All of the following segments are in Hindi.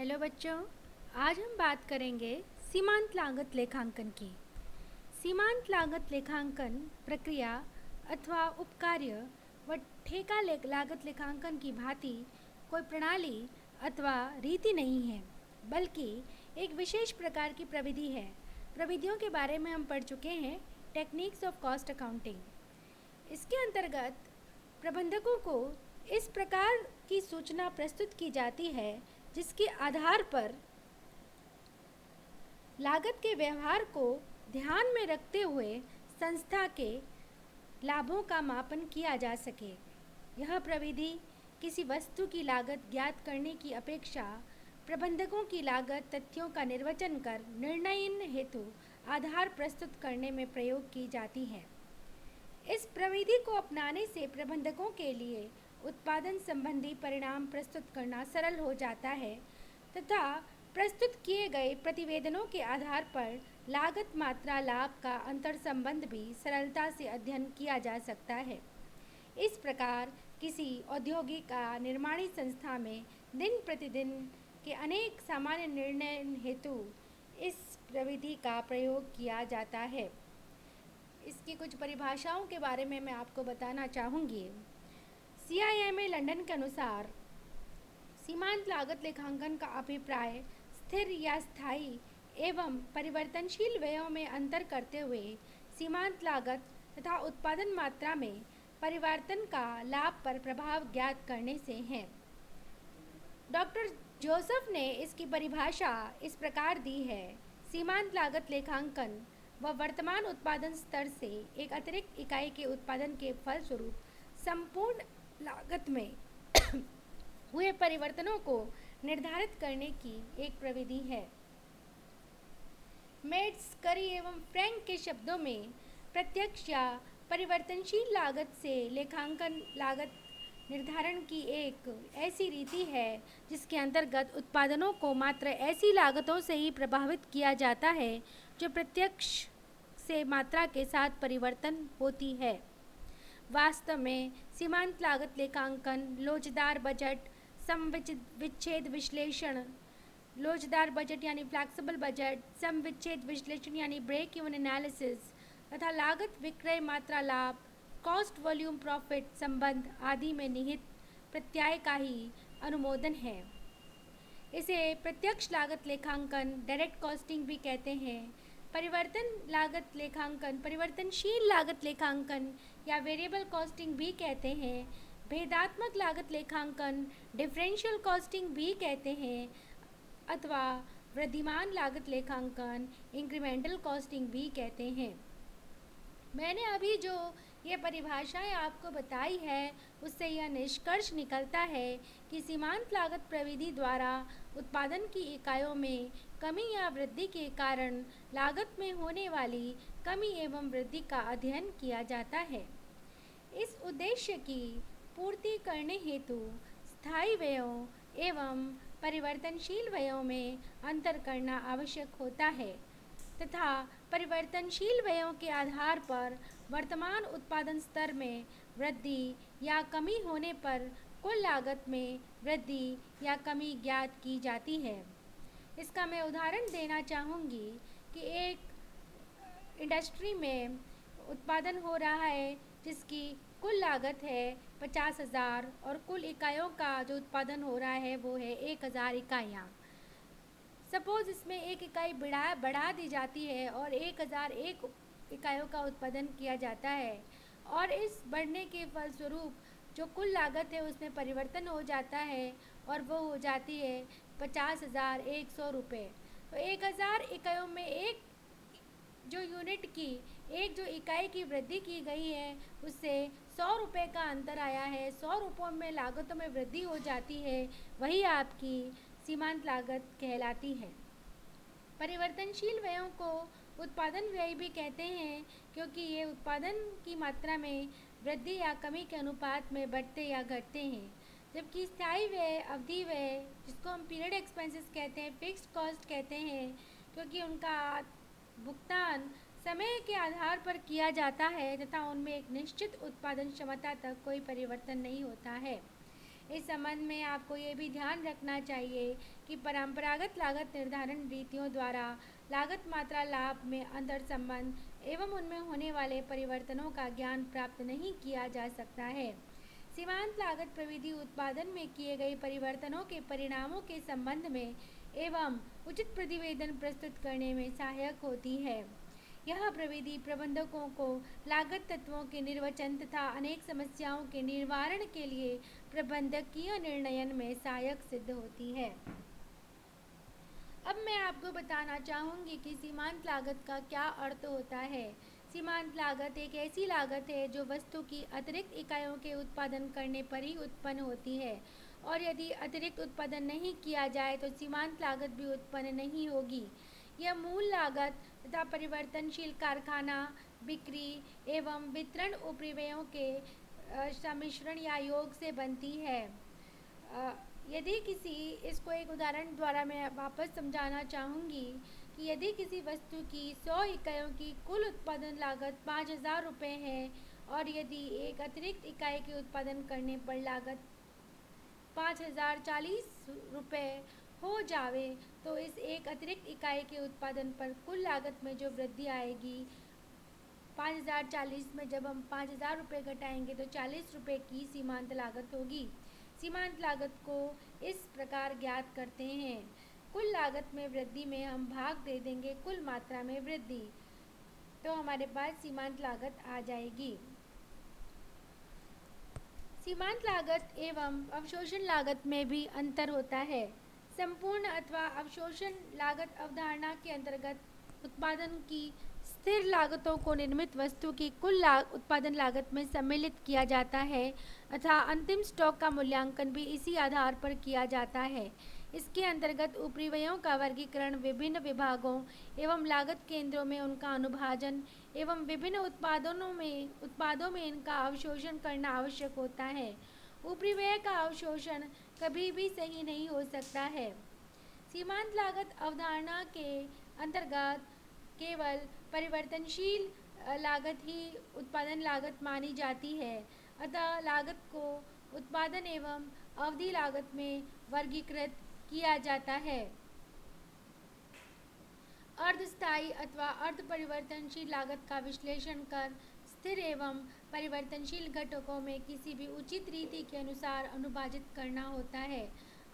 हेलो बच्चों, आज हम बात करेंगे सीमांत लागत लेखांकन की। सीमांत लागत लेखांकन प्रक्रिया अथवा उपकार्य व ठेका लागत लेखांकन की भांति कोई प्रणाली अथवा रीति नहीं है, बल्कि एक विशेष प्रकार की प्रविधि है। प्रविधियों के बारे में हम पढ़ चुके हैं, टेक्निक्स ऑफ कॉस्ट अकाउंटिंग। इसके अंतर्गत प्रबंधकों को इस प्रकार की सूचना प्रस्तुत की जाती है जिसके आधार पर लागत के व्यवहार को ध्यान में रखते हुए संस्था के लाभों का मापन किया जा सके। यह प्रविधि किसी वस्तु की लागत ज्ञात करने की अपेक्षा प्रबंधकों की लागत तथ्यों का निर्वचन कर निर्णयन हेतु आधार प्रस्तुत करने में प्रयोग की जाती है। इस प्रविधि को अपनाने से प्रबंधकों के लिए उत्पादन संबंधी परिणाम प्रस्तुत करना सरल हो जाता है तथा प्रस्तुत किए गए प्रतिवेदनों के आधार पर लागत मात्रा लाभ का अंतर संबंध भी सरलता से अध्ययन किया जा सकता है। इस प्रकार किसी औद्योगिक या निर्माणी संस्था में दिन प्रतिदिन के अनेक सामान्य निर्णय हेतु इस प्रविधि का प्रयोग किया जाता है। इसकी कुछ परिभाषाओं के बारे में मैं आपको बताना चाहूँगी। CIMA लंदन के अनुसार सीमांत लागत लेखांकन का अभिप्राय स्थिर या स्थायी एवं परिवर्तनशील व्ययों में अंतर करते हुए सीमांत लागत तथा उत्पादन मात्रा में परिवर्तन का लाभ पर प्रभाव ज्ञात करने से है। डॉक्टर जोसेफ ने इसकी परिभाषा इस प्रकार दी है: सीमांत लागत लेखांकन व वर्तमान उत्पादन स्तर से एक अतिरिक्त इकाई के उत्पादन के फलस्वरूप संपूर्ण लागत में हुए परिवर्तनों को निर्धारित करने की एक प्रविधि है। मेड्स, करी एवं फ्रैंक के शब्दों में प्रत्यक्ष या परिवर्तनशील लागत से लेखांकन लागत निर्धारण की एक ऐसी रीति है जिसके अंतर्गत उत्पादनों को मात्र ऐसी लागतों से ही प्रभावित किया जाता है जो प्रत्यक्ष से मात्रा के साथ परिवर्तन होती है। वास्तव में सीमांत लागत लेखांकन लोचदार बजट, सम विच्छेद विश्लेषण, लोचदार बजट यानी फ्लेक्सिबल बजट, सम विच्छेद विश्लेषण यानी ब्रेक इवन एनालिसिस तथा लागत विक्रय मात्रा लाभ, कॉस्ट वॉल्यूम प्रॉफिट संबंध आदि में निहित प्रत्यय का ही अनुमोदन है। इसे प्रत्यक्ष लागत लेखांकन, डायरेक्ट कॉस्टिंग भी कहते हैं। परिवर्तन लागत लेखांकन, परिवर्तनशील लागत लेखांकन या वेरिएबल कॉस्टिंग भी कहते हैं। भेदात्मक लागत लेखांकन, डिफरेंशियल कॉस्टिंग भी कहते हैं अथवा वृद्धिमान लागत लेखांकन, इंक्रीमेंटल कॉस्टिंग भी कहते हैं। मैंने अभी जो ये परिभाषाएं आपको बताई है उससे यह निष्कर्ष निकलता है कि सीमांत लागत प्रविधि द्वारा उत्पादन की इकाइयों में कमी या वृद्धि के कारण लागत में होने वाली कमी एवं वृद्धि का अध्ययन किया जाता है। इस उद्देश्य की पूर्ति करने हेतु स्थायी व्ययों एवं परिवर्तनशील व्ययों में अंतर करना आवश्यक होता है तथा परिवर्तनशील व्ययों के आधार पर वर्तमान उत्पादन स्तर में वृद्धि या कमी होने पर कुल लागत में वृद्धि या कमी ज्ञात की जाती है। इसका मैं उदाहरण देना चाहूँगी कि एक इंडस्ट्री में उत्पादन हो रहा है जिसकी कुल लागत है 50,000 और कुल इकाइयों का जो उत्पादन हो रहा है वो है 1,000 इकाइयाँ। सपोज़ इसमें एक इकाई बढ़ा दी जाती है और 1,001 इकाइयों का उत्पादन किया जाता है और इस बढ़ने के फलस्वरूप जो कुल लागत है उसमें परिवर्तन हो जाता है और वो हो जाती है 50,100 रुपये। तो 1,000 इकाइयों में एक जो इकाई की वृद्धि की गई है उससे 100 रुपये का अंतर आया है। 100 रुपयों में लागतों में वृद्धि हो जाती है, वही आपकी सीमांत लागत कहलाती है। परिवर्तनशील व्ययों को उत्पादन व्यय भी कहते हैं क्योंकि ये उत्पादन की मात्रा में वृद्धि या कमी के अनुपात में बढ़ते या घटते हैं, जबकि स्थायी व्यय, अवधि व्यय जिसको हम पीरियड एक्सपेंसेस कहते हैं, फिक्स्ड कॉस्ट कहते हैं क्योंकि उनका भुगतान समय के आधार पर किया जाता है तथा उनमें एक निश्चित उत्पादन क्षमता तक कोई परिवर्तन नहीं होता है। इस संबंध में आपको ये भी ध्यान रखना चाहिए कि परंपरागत लागत निर्धारण रीतियों द्वारा लागत मात्रा लाभ में अंतर संबंध एवं उनमें होने वाले परिवर्तनों का ज्ञान प्राप्त नहीं किया जा सकता है। सीमांत लागत प्रविधि उत्पादन में किए गए परिवर्तनों के परिणामों के संबंध में एवं उचित प्रतिवेदन प्रस्तुत करने में सहायक होती है। यह प्रविधि प्रबंधकों को लागत तत्वों के निर्वचन तथा अनेक समस्याओं के निवारण के लिए प्रबंधकीय निर्णयन में सहायक सिद्ध होती है। अब मैं आपको बताना चाहूँगी कि सीमांत लागत का क्या अर्थ होता है। सीमांत लागत एक ऐसी लागत है जो वस्तु की अतिरिक्त इकाइयों के उत्पादन करने पर ही उत्पन्न होती है और यदि अतिरिक्त उत्पादन नहीं किया जाए तो सीमांत लागत भी उत्पन्न नहीं होगी। यह मूल लागत तथा परिवर्तनशील कारखाना बिक्री एवं वितरण उपरिव्ययों के सम्मिश्रण या योग से बनती है। यदि किसी इसको एक उदाहरण द्वारा मैं वापस समझाना चाहूँगी कि यदि किसी वस्तु की 100 इकाइयों की कुल उत्पादन लागत 5,000 रुपये है और यदि एक अतिरिक्त इकाई के उत्पादन करने पर लागत 5,040 रुपये हो जावे तो इस एक अतिरिक्त इकाई के उत्पादन पर कुल लागत में जो वृद्धि आएगी 5,040 में जब हम 5,000 रुपये घटाएंगे तो 40 रुपये की सीमांत लागत होगी। सीमांत लागत को इस प्रकार ज्ञात करते हैं। कुल लागत में वृद्धि में हम भाग दे देंगे कुल मात्रा में वृद्धि, तो हमारे पास सीमांत लागत आ जाएगी। सीमांत लागत एवं अवशोषण लागत में भी अंतर होता है। संपूर्ण अथवा अवशोषण लागत अवधारणा के अंतर्गत उत्पादन की स्थिर लागतों को निर्मित वस्तु की कुल उत्पादन लागत में सम्मिलित किया जाता है तथा अंतिम स्टॉक का मूल्यांकन भी इसी आधार पर किया जाता है। इसके अंतर्गत उपरिव्ययों का वर्गीकरण, विभिन्न विभागों एवं लागत केंद्रों में उनका अनुभाजन एवं विभिन्न उत्पादों में इनका अवशोषण करना आवश्यक होता है। उपरिव्यय का अवशोषण कभी भी सही नहीं हो सकता है। सीमांत लागत अवधारणा के अंतर्गत केवल परिवर्तनशील लागत ही उत्पादन लागत मानी जाती है, अतः लागत को उत्पादन एवं अवधि लागत में वर्गीकृत किया जाता है। अर्धस्थायी अथवा अर्ध परिवर्तनशील लागत का विश्लेषण कर स्थिर एवं परिवर्तनशील घटकों में किसी भी उचित रीति के अनुसार अनुभाजित करना होता है।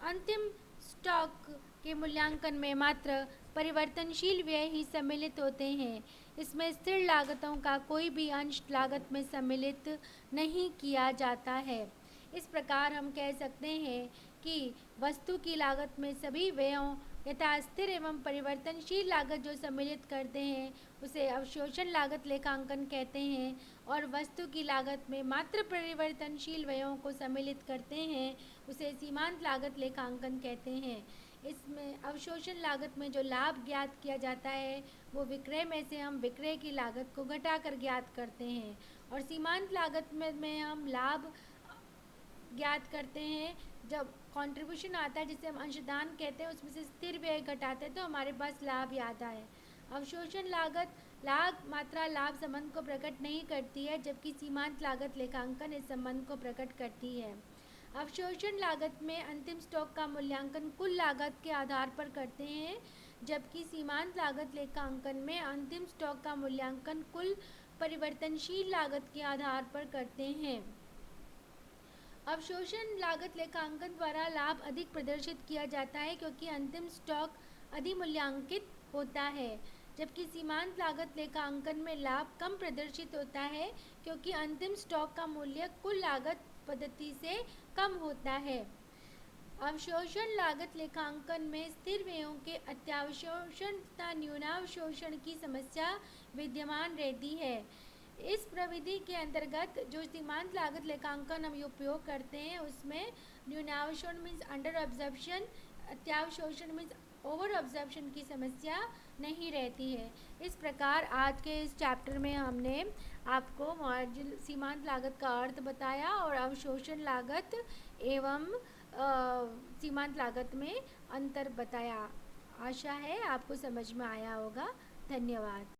अंतिम स्टॉक के मूल्यांकन में मात्र परिवर्तनशील व्यय ही सम्मिलित होते हैं। इसमें स्थिर लागतों का कोई भी अंश लागत में सम्मिलित नहीं किया जाता है। इस प्रकार हम कह सकते हैं कि वस्तु की लागत में सभी व्ययों यथा स्थिर एवं परिवर्तनशील लागत जो सम्मिलित करते हैं उसे अवशोषण लागत लेखांकन कहते हैं और वस्तु की लागत में मात्र परिवर्तनशील व्ययों को सम्मिलित करते हैं उसे सीमांत लागत लेखांकन कहते हैं। इसमें अवशोषण लागत में जो लाभ ज्ञात किया जाता है वो विक्रय में से हम विक्रय की लागत को घटाकर ज्ञात करते हैं और सीमांत लागत में हम लाभ ज्ञात करते हैं। जब कंट्रीब्यूशन आता है जिसे हम अंशदान कहते हैं उसमें से स्थिर व्यय घटाते हैं तो हमारे पास लाभ आता है। अवशोषण लागत मात्रा लाभ संबंध को प्रकट नहीं करती है जबकि सीमांत लागत लेखांकन इस संबंध को प्रकट करती है। अवशोषण लागत में अंतिम स्टॉक का मूल्यांकन कुल लागत के आधार पर करते हैं जबकि सीमांत लागत लेखांकन में अंतिम स्टॉक का मूल्यांकन कुल परिवर्तनशील लागत के आधार पर करते हैं। अवशोषण लागत लेखांकन द्वारा लाभ अधिक प्रदर्शित किया जाता है क्योंकि अंतिम स्टॉक अधिमूल्यांकित होता है, जबकि सीमांत लागत लेखांकन में लाभ कम प्रदर्शित होता है क्योंकि अंतिम स्टॉक का मूल्य कुल लागत पद्धति से कम होता है। अवशोषण लागत लेखांकन में स्थिर व्ययों के अत्यावशोषण तथा न्यूनावशोषण की समस्या विद्यमान रहती है। इस प्रविधि के अंतर्गत जो सीमांत लागत लेखांकन हम उपयोग करते हैं उसमें न्यूनावशोषण मीन्स अंडर ऑब्जर्प्शन, अत्यावशोषण मीन्स ओवर ऑब्जर्प्शन की समस्या नहीं रहती है। इस प्रकार आज के इस चैप्टर में हमने आपको सीमांत लागत का अर्थ बताया और अवशोषण लागत एवं सीमांत लागत में अंतर बताया। आशा है आपको समझ में आया होगा। धन्यवाद।